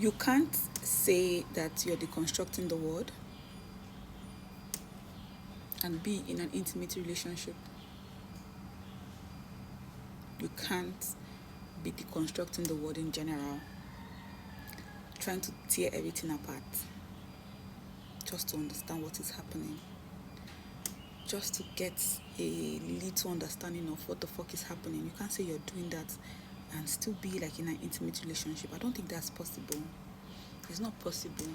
You can't say that you're deconstructing the world and be in an intimate relationship. You can't be deconstructing the world in general, trying to tear everything apart just to understand what is happening, just to get a little understanding of what the fuck is happening. You can't say you're doing that and still be like in an intimate relationship. I don't think that's possible. It's not possible.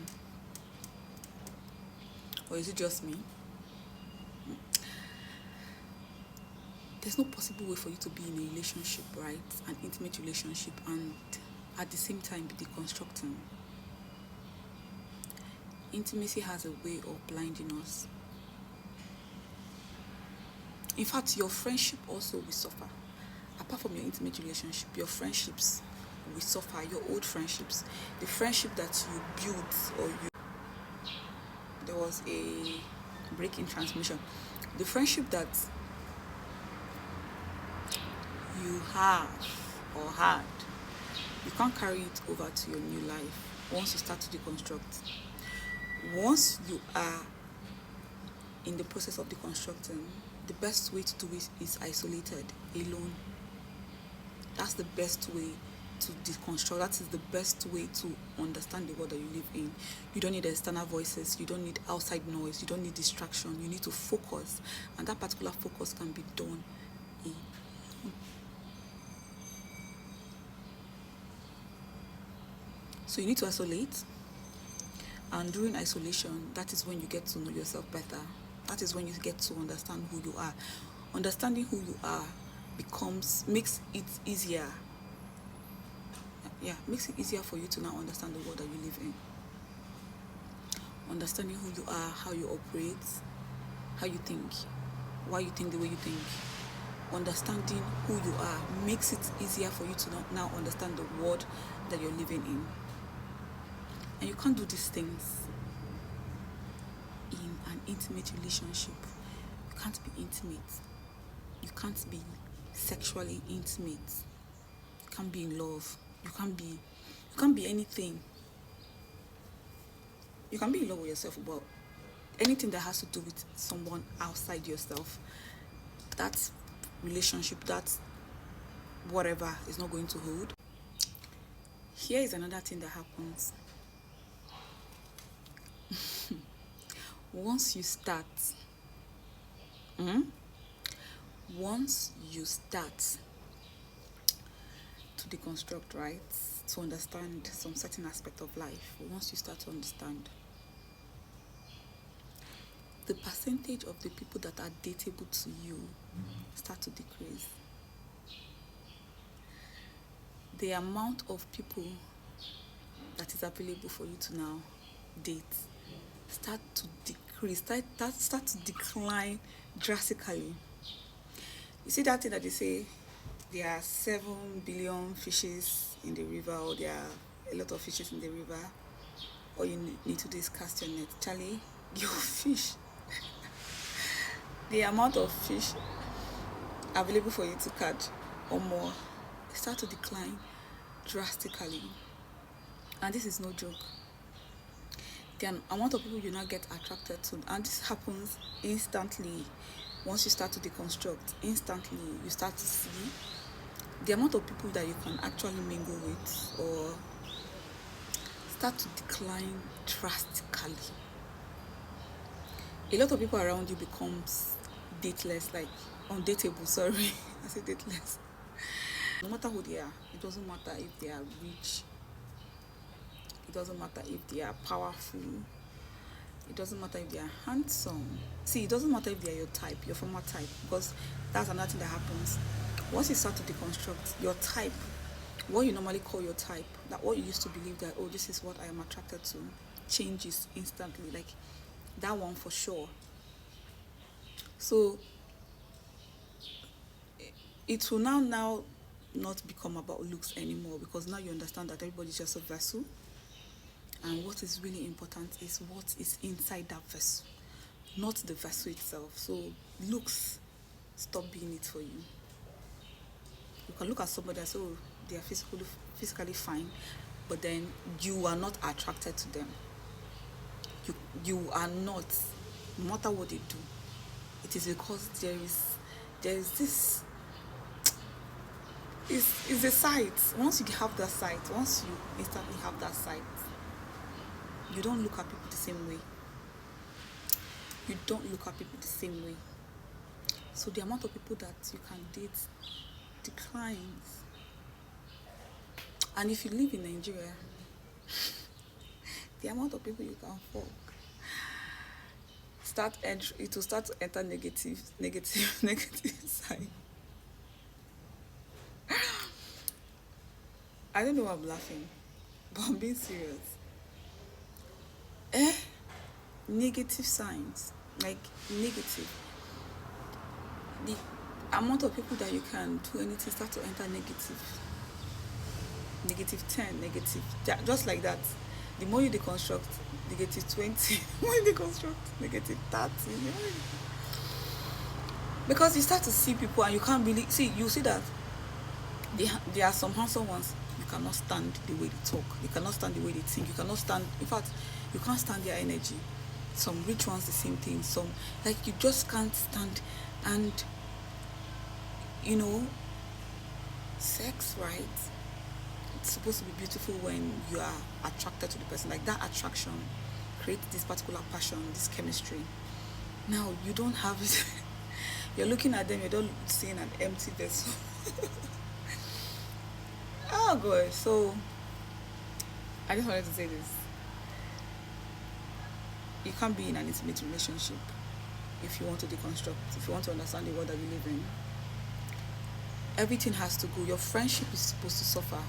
Or is it just me? There's no possible way for you to be in a relationship, right? An intimate relationship, and at the same time be deconstructing. Intimacy has a way of blinding us. In fact, your friendship also will suffer. Apart from your intimate relationship, your friendships will suffer. Your old friendships, the friendship that you built, or there was a break in transmission. The friendship that you have or had, you can't carry it over to your new life once you start to deconstruct. Once you are in the process of deconstructing, the best way to do it is isolated, alone. That's the best way to deconstruct. That is the best way to understand the world that you live in. You don't need external voices. You don't need outside noise. You don't need distraction. You need to focus, and that particular focus can be done in. So you need to isolate, and during isolation, that is when you get to know yourself better. That is when you get to understand who you are. Understanding who you are makes it easier. Makes it easier for you to now understand the world that you live in. Understanding who you are, how you operate, how you think, why you think the way you think. Understanding who you are makes it easier for you to now understand the world that you're living in. And you can't do these things in an intimate relationship. You can't be intimate. You can't be sexually intimate. You can't be in love. You can't be anything. You can be in love with yourself, but anything that has to do with someone outside yourself, that relationship, that whatever, is not going to hold. Here is another thing that happens. Once you start to deconstruct, right, to understand some certain aspect of life, once you start to understand, the percentage of the people that are dateable to you start to decrease. The amount of people that is available for you to now date start to decrease, start to decline drastically. You see that thing that they say, there are 7 billion fishes in the river, or there are a lot of fishes in the river. All you need to do is cast your net. Charlie, your fish, the amount of fish available for you to catch or more start to decline drastically. And this is no joke. The amount of people you now get attracted to, and this happens instantly. Once you start to deconstruct, instantly you start to see the amount of people that you can actually mingle with or start to decline drastically. A lot of people around you becomes dateless, like undateable, sorry. I say dateless. No matter who they are, it doesn't matter if they are rich, it doesn't matter if they are powerful, it doesn't matter if they are handsome. See, it doesn't matter if they are your type, your former type, because that's another thing that happens. Once you start to deconstruct, your type, what you normally call your type, that what you used to believe that, oh, this is what I am attracted to, changes instantly, like that one for sure. So it will now not become about looks anymore, because now you understand that everybody's just a vessel, and what is really important is what is inside that vessel, not the vessel itself. So looks stop being it for you. You can look at somebody and say, oh, they are physically fine, but then you are not attracted to them. You are not, no matter what they do. It is because there is this, is a sight. Once you have that sight, once you instantly have that sight, you don't look at people the same way. You don't look at people the same way. So the amount of people that you can date declines. And if you live in Nigeria, the amount of people you can fuck it will start to enter negative side. I don't know why I'm laughing, but I'm being serious. Negative signs, like negative. The amount of people that you can do anything start to enter negative. -10, negative, just like that. The more you deconstruct, -20, the more you deconstruct, -30. Because you start to see people and you can't really see, you see that there are some handsome ones, you cannot stand the way they talk, you cannot stand the way they think, you cannot stand, in fact, you can't stand their energy. Some rich ones, the same thing, some, like, you just can't stand. And, sex, right? It's supposed to be beautiful when you are attracted to the person. Like, that attraction creates this particular passion, this chemistry. Now you don't have it. You're looking at them, you're not seeing an empty vessel. Oh god. So I just wanted to say this. You can't be in an intimate relationship if you want to deconstruct, if you want to understand the world that we live in. Everything has to go. Your friendship is supposed to suffer.